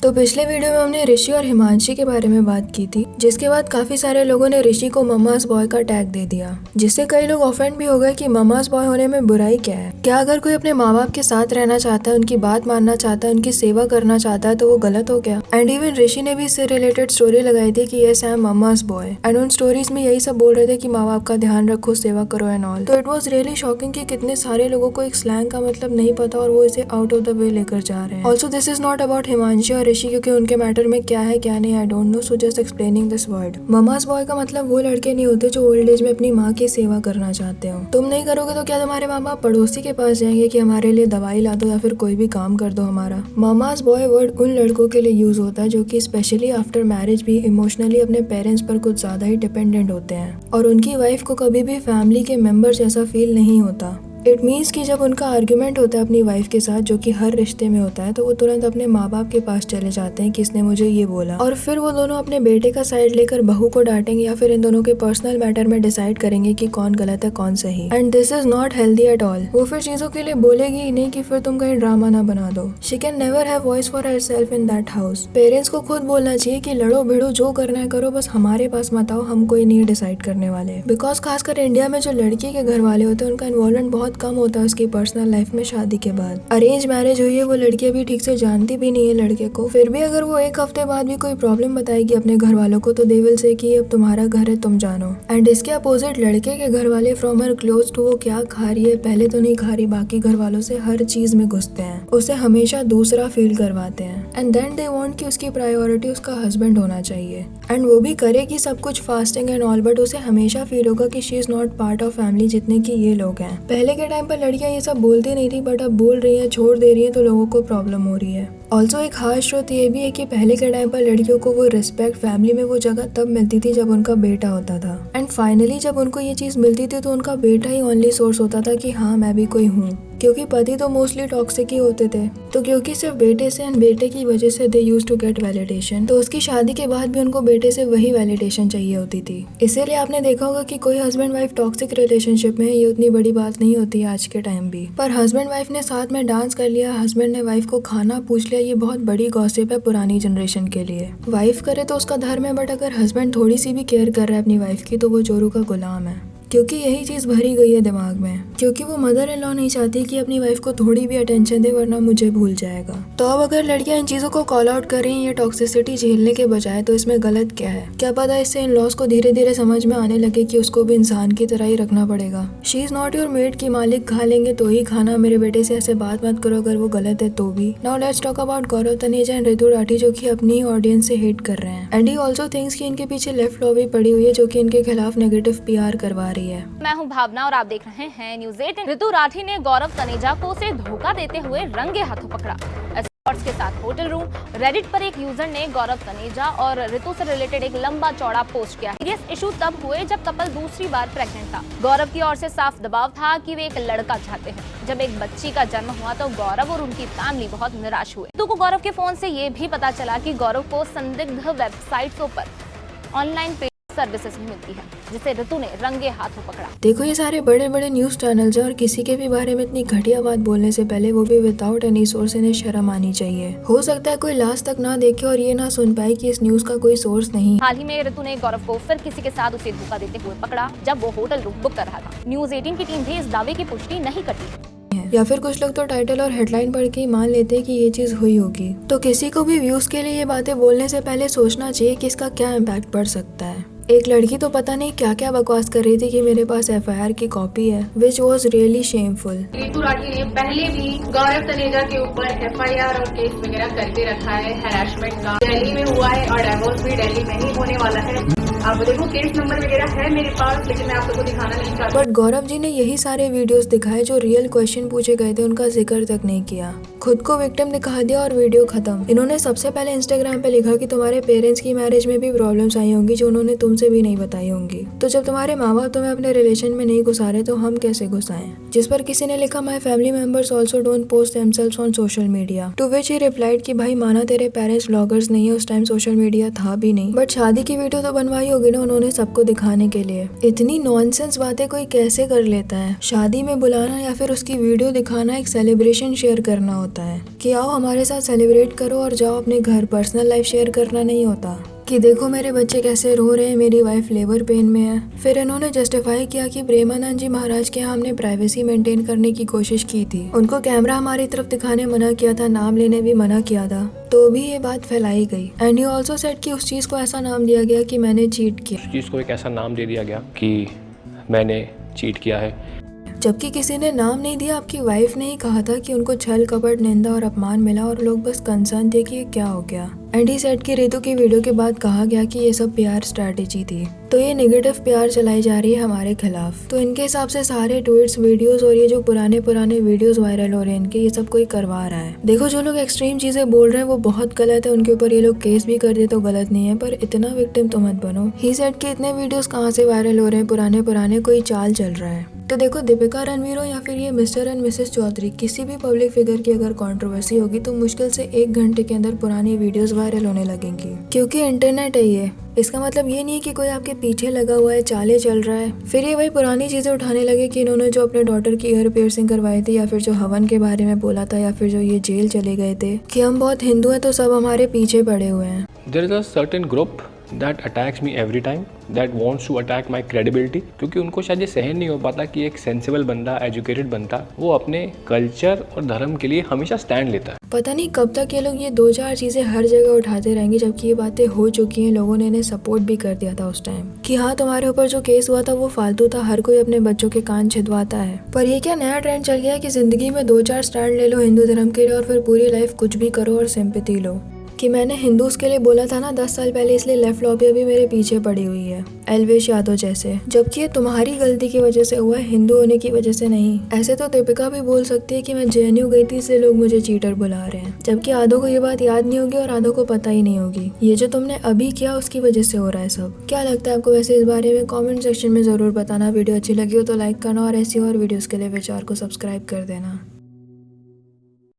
तो पिछले वीडियो में हमने ऋषि और हिमांशी के बारे में बात की थी, जिसके बाद काफी सारे लोगों ने ऋषि को ममास बॉय का टैग दे दिया, जिससे कई लोग ऑफेंड भी हो गए कि ममास बॉय होने में बुराई क्या है। क्या अगर कोई अपने माँ बाप के साथ रहना चाहता है, उनकी बात मानना चाहता है, उनकी सेवा करना चाहता है, तो वो गलत हो गया। एंड इवन ऋषि ने भी इससे रिलेटेड स्टोरी लगाई थी कि yes I am Mama's boy, and उन स्टोरीज में यही सब बोल रहे थे कि माँ बाप का ध्यान रखो, सेवा करो एंड ऑल। तो इट वॉज रियली शॉकिंग कि कितने सारे लोगों को एक स्लैंग का मतलब नहीं पता और वो इसे आउट ऑफ द वे लेकर जा रहे हैं। Also this is not about Himanshi और ऋषि, क्योंकि उनके मैटर में क्या है क्या नहीं I don't know, so just explaining this word. Mama's boy का मतलब वो लड़के नहीं होते जो ओल्ड एज में अपनी माँ की सेवा करना चाहते हो। तुम नहीं करोगे तो क्या तुम्हारे माँ बाप पड़ोसी के पास जाएंगे कि हमारे लिए दवाई ला दो या फिर कोई भी काम कर दो हमारा। ममास बॉय वर्ड उन लड़कों के लिए यूज होता है जो कि स्पेशली आफ्टर मैरिज भी इमोशनली अपने पेरेंट्स पर कुछ ज्यादा ही डिपेंडेंट होते हैं और उनकी वाइफ को कभी भी फैमिली के मेंबर जैसा फील नहीं होता। इट मीन्स कि जब उनका आर्ग्यूमेंट होता है अपनी वाइफ के साथ, जो कि हर रिश्ते में होता है, तो वो तुरंत अपने माँ बाप के पास चले जाते हैं कि इसने मुझे ये बोला, और फिर वो दोनों अपने बेटे का साइड लेकर बहू को डांटेंगे या फिर इन दोनों के पर्सनल मैटर में डिसाइड करेंगे कि कौन गलत है कौन सही। And this is not healthy at all. वो फिर चीजों के लिए बोलेगी ही नहीं कि फिर तुम कहीं ड्रामा ना बना दो। She can never have voice for herself in that house. Parents को खुद बोलना चाहिए कि लड़ो भिड़ो जो करना है करो, बस हमारे पास मत आओ, हम कोई नहीं डिसाइड करने वाले। बिकॉज खासकर इंडिया में जो लड़की के घर वाले होते हैं उनका इन्वॉल्वमेंट बहुत कम होता है उसकी पर्सनल लाइफ में शादी के बाद। अरेंज मैरिज हुई है, वो लड़की अभी ठीक से जानती भी नहीं है लड़के को, फिर भी अगर वो एक हफ्ते बाद भी कोई प्रॉब्लम बताएगी अपने घर वालों को तो दे विल से कि अब तुम्हारा घर है तुम जानो। एंड इसके अपोजिट लड़के के घर वाले फ्रॉम हर क्लोज टू वो क्या खा रही है पहले तो नहीं खा रही, बाकी घर वालों से हर चीज में घुसते हैं, उसे हमेशा दूसरा फील करवाते हैं। एंड देन दे वांट कि उसकी प्रायोरिटी उसका हस्बैंड होना चाहिए, एंड वो भी करेगी सब कुछ फास्टिंग एंड ऑल, बट उसे हमेशा फील होगा कि she is not part of family जितने की ये लोग हैं। पहले के टाइम पर लड़कियां ये सब बोलती नहीं थी, बट अब बोल रही है, छोड़ दे रही है, तो लोगों को प्रॉब्लम हो रही है। ऑल्सो एक हार्श ट्रुथ ये भी है कि पहले के टाइम पर लड़कियों को वो रिस्पेक्ट फैमिली में वो जगह तब मिलती थी जब उनका बेटा होता था, एंड फाइनली जब उनको ये चीज मिलती थी तो उनका बेटा ही ओनली सोर्स होता था कि हाँ मैं भी कोई हूँ, क्योंकि पति तो मोस्टली टॉक्सिक ही होते थे। तो क्योंकि सिर्फ बेटे से एंड बेटे की वजह से they used to get validation, तो उसकी शादी के बाद भी उनको बेटे से वही वैलिडेशन चाहिए होती थी। इसीलिए आपने देखा होगा कि कोई हस्बैंड वाइफ टॉक्सिक रिलेशनशिप में ये उतनी बड़ी बात नहीं होती है आज के टाइम भी, पर हस्बैंड वाइफ ने साथ में डांस कर लिया, हस्बैंड ने वाइफ को खाना पूछ लिया, ये बहुत बड़ी गॉसिप है पुरानी जनरेशन के लिए। वाइफ करे तो उसका धर्म है, बट अगर हस्बैंड थोड़ी सी भी केयर कर रहा है अपनी वाइफ की तो वो जोरू का गुलाम है, क्योंकि यही चीज भरी गई है दिमाग में, क्योंकि वो मदर इन लॉ नहीं चाहती कि अपनी वाइफ को थोड़ी भी अटेंशन दे वरना मुझे भूल जाएगा। तो अब अगर लड़कियां इन चीजों को कॉल आउट कर रही हैं ये टॉक्सिसिटी झेलने के बजाय, तो इसमें गलत क्या है? क्या पता इससे इन लॉस को धीरे धीरे समझ में आने लगे कि उसको भी इंसान की तरह ही रखना पड़ेगा। She is not your made की मालिक खा लेंगे तो ही खाना, मेरे बेटे से ऐसे बात मत करो अगर वो गलत है तो भी। Now let's talk about Gaurav Taneja and Ritu Rathee, जो कि अपनी ऑडियंस से हेट कर रहे हैं, एंड ही ऑल्सो थिंक्स कि इनके पीछे लेफ्ट लॉबी पड़ी हुई है जो कि इनके खिलाफ नेगेटिव PR करवा रही है। मैं हूं भावना और आप देख रहे हैं न्यूज़ 18। ऋतु राठी ने गौरव तनेजा को उसे धोखा देते हुए रंगे हाथों पकड़ा। एस्कॉर्ट्स के साथ होटल रूम। रेडिट पर एक यूजर ने गौरव तनेजा और ऋतु से रिलेटेड एक लंबा चौड़ा पोस्ट किया। सीरियस इशू तब हुए जब कपल दूसरी बार प्रेग्नेंट था। गौरव की ओर से साफ दबाव था कि वे एक लड़का चाहते हैं। जब एक बच्ची का जन्म हुआ तो गौरव और उनकी फैमिली बहुत निराश हुए। ऋतु को गौरव के फोन से ये भी पता चला कि गौरव को संदिग्ध वेबसाइटों पर ऑनलाइन सर्विसेज भी मिलती है, जिसे ऋतु ने रंगे हाथों पकड़ा। देखो ये सारे बड़े बड़े न्यूज चैनल्स हैं और किसी के भी बारे में इतनी घटिया बात बोलने से पहले, वो भी विदाउट एनी सोर्स, इन्हें शर्म आनी चाहिए। हो सकता है कोई लास्ट तक ना देखे और ये ना सुन पाए कि इस न्यूज का कोई सोर्स नहीं। हाल ही में ऋतु ने गौरव को फिर किसी के साथ उसे धोखा देते हुए पकड़ा जब वो होटल रूम बुक कर रहा था। न्यूज़ 18 की टीम भी इस दावे की पुष्टि नहीं करती, या फिर कुछ लोग तो टाइटल और हेडलाइन पढ़ के ही मान लेते हैं कि ये चीज हुई होगी। तो किसी को भी व्यूज के लिए ये बातें बोलने से पहले सोचना चाहिए कि इसका क्या इम्पैक्ट पड़ सकता है। एक लड़की तो पता नहीं क्या क्या बकवास कर रही थी कि मेरे पास FIR की कॉपी है, विच वॉज रियली शेमफुल। ऋतु राठी ने पहले भी गौरव तनेजा के ऊपर FIR और केस वगैरह करके रखा है हैरेसमेंट का। दिल्ली में हुआ है और डिवोर्स भी दिल्ली में ही होने वाला है। आप देखो केस नंबर वगैरह है मेरे पास, लेकिन मैं आप लोगों को दिखाना नहीं चाहती। बट गौरव जी ने यही सारे वीडियोस दिखाए जो रियल क्वेश्चन पूछे गए थे उनका जिक्र तक नहीं किया, खुद को विक्टिम दिखा दिया और वीडियो खत्म। इन्होंने सबसे पहले इंस्टाग्राम पे लिखा कि तुम्हारे पेरेंट्स की मैरिज में भी प्रॉब्लम्स आई होंगी जो उन्होंने तुमसे भी नहीं बताई होंगी। तो जब तुम्हारे माँ बाप तुम्हें अपने रिलेशन में नहीं घुसा रहे तो हम कैसे घुसाएं? जिस पर किसी ने लिखा my family members also don't post themselves on social media, to which he replied कि भाई माना तेरे पेरेंट्स ब्लॉगर्स नहीं है, उस टाइम सोशल मीडिया था भी नहीं, बट शादी की वीडियो तो बनवाई होगी ना उन्होंने सबको दिखाने के लिए। इतनी नॉनसेंस बातें कोई कैसे कर लेता है। शादी में बुलाना या फिर उसकी वीडियो दिखाना एक सेलिब्रेशन शेयर करना होता है कि आओ हमारे साथ सेलिब्रेट करो और जाओ अपने घर। पर्सनल लाइफ शेयर करना नहीं होता कि देखो मेरे बच्चे कैसे रो रहे हैं, मेरी वाइफ लेबर पेन में है। फिर इन्होंने जस्टिफाई किया कि प्रेमानंद जी महाराज के यहाँ हमने प्राइवेसी मेंटेन करने की कोशिश की थी, उनको कैमरा हमारी तरफ दिखाने मना किया था, नाम लेने भी मना किया था, तो भी ये बात फैलाई गई। एंड यू ऑल्सो सेड कि उस चीज़ को ऐसा नाम दिया गया कि मैंने चीट किया। उस चीज़ को एक ऐसा नाम दे दिया गया कि मैंने चीट किया है, जबकि किसी ने नाम नहीं दिया। आपकी वाइफ ने ही कहा था कि उनको छल कपट निंदा और अपमान मिला और लोग बस कंसर्न थे कि ये क्या हो गया। एंड ही सेड कि रितु की वीडियो के बाद कहा गया कि ये सब PR स्ट्रैटेजी थी, तो ये नेगेटिव PR चलाई जा रही है हमारे खिलाफ। तो इनके हिसाब से सारे ट्वीट्स, वीडियोस और ये जो पुराने वीडियोस वायरल हो रहे हैं इनके, ये सब कोई करवा रहा है। देखो जो लोग एक्सट्रीम चीजें बोल रहे हैं वो बहुत गलत है, उनके ऊपर ये लोग केस भी कर दे तो गलत नहीं है, पर इतना विक्टिम तो मत बनो। ही सेड कि इतने वीडियोस कहाँ से वायरल हो रहे हैं, पुराने कोई चाल चल रहा है। तो देखो दीपिका रणवीर हो या फिर ये मिस्टर एंड मिसेस चौधरी, किसी भी पब्लिक फिगर की अगर कंट्रोवर्सी होगी तो मुश्किल से 1 घंटे के अंदर पुरानी वीडियोस वायरल होने लगेंगी, क्योंकि इंटरनेट है ये। इसका मतलब ये नहीं है कि कोई आपके पीछे लगा हुआ है, चाले चल रहा है। फिर ये वही पुरानी चीजें उठाने लगे कि इन्होंने जो अपने डॉटर की ईयर पियर्सिंग करवाई थी, या फिर जो हवन के बारे में बोला था, या फिर जो ये जेल चले गए थे कि हम बहुत हिंदू हैं तो सब हमारे पीछे पड़े हुए हैं। There is a certain group that attacks me every time, that wants to attack my credibility, क्योंकि उनको शायद ये सहन नहीं हो पाता कि एक सेंसिबल बंदा, एजुकेटेड बंदा, वो अपने कल्चर और धर्म के लिए हमेशा स्टैंड लेता है। पता नहीं कब तक ये लोग ये 2-4 चीजें हर जगह उठाते रहेंगे, जबकि ये बातें हो चुकी हैं। लोगों ने इन्हें सपोर्ट भी कर दिया था उस टाइम कि हाँ तुम्हारे ऊपर जो केस हुआ था वो फालतू था, हर कोई अपने बच्चों के कान छिदवाता है। पर ये क्या नया ट्रेंड चल गया कि जिंदगी में 2-4 स्टैंड ले लो हिंदू धर्म के लिए और फिर पूरी लाइफ कुछ भी करो और सिंपैथी लो। कि मैंने हिंदूज के लिए बोला था ना 10 साल पहले, इसलिए लेफ्ट लॉबी अभी मेरे पीछे पड़ी हुई है, एलवेश यादव जैसे, जबकि ये तुम्हारी गलती की वजह से हुआ है, हिंदू होने की वजह से नहीं। ऐसे तो दीपिका भी बोल सकती है कि मैं JNU गई थी इसलिए लोग मुझे चीटर बुला रहे हैं, जबकि आधों को ये बात याद नहीं होगी और आधों को पता ही नहीं होगी। ये जो तुमने अभी किया उसकी वजह से हो रहा है सब। क्या लगता है आपको वैसे इस बारे में? कॉमेंट सेक्शन में जरूर बताना। वीडियो अच्छी लगी हो तो लाइक करना और ऐसी और वीडियोस के लिए विचार को सब्सक्राइब कर देना।